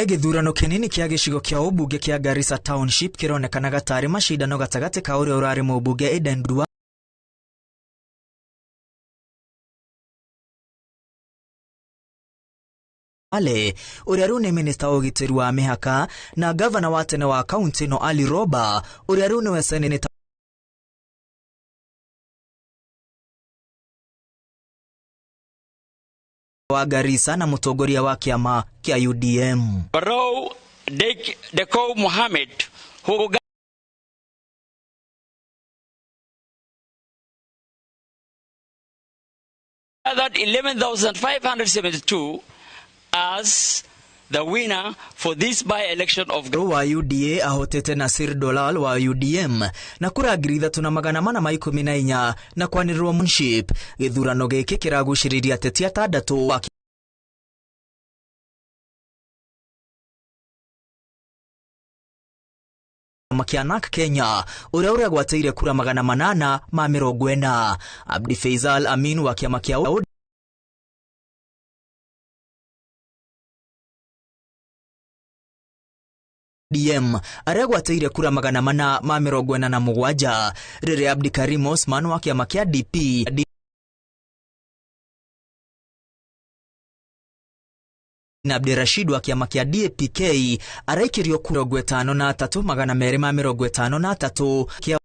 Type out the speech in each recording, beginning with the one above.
Githurano kinini kia gicigo kia ũmbunge kia Garissa Township kironekanaga tarĩ macindano gatagati ka ũrĩa ũrarĩ mũmbunge Eden Duale ũrĩa rĩu nĩ minista wa ũgitĩri wa mĩhaka na gavana wa tene wa kaunti no Ali Roba ũrĩa rĩu nĩwe seneta wa Garissa na mũtongoria wa kĩama kia UDM. Barrow Dekow Mohammed who gathered 11,572 as the winner for this by-election of wa UDA ahotete Nasir Dolal wa UDM na kura 3,414 na kwanĩrĩrwo munship. Gĩthurano gĩkĩ kĩragucĩrĩria ateti atandatũ wa Makianak Kenya ũrĩa ũragwatĩire kura 840. Abdi Faisal Amin wa kĩama kĩa UDM aragwatĩire kura 447 rĩrĩa Abdi Karim Osman wa kĩama kĩa DP na Abdi Rashid wa kĩama kĩa DAPK araikirio kura 53,253 kia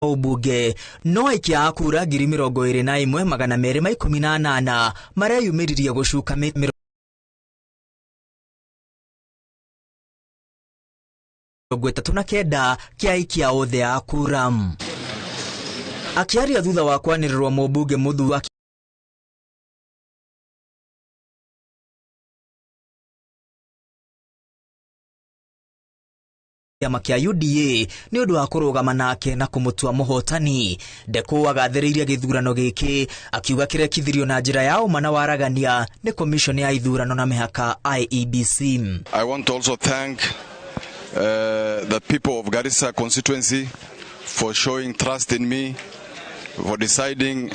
ũmbunge no ikia kura 21,218 marĩa yumĩririe gũcuka kenda kia ikia othe ya kura. Akiaria thutha wa kwanĩrĩrwo mũmbunge mũthu wa kĩama kĩa UDA nĩ ũndũ wa kũrũgama nake na kũmũtua mũhotani. Dekow agathĩrĩirie gĩthurano gĩkĩ akiuga kĩrekithirio na njĩra ya ũma na waragania nĩ commission ya ithurano na mĩhaka IEBC. I want to also thank the people of Garissa constituency for showing trust in me, for deciding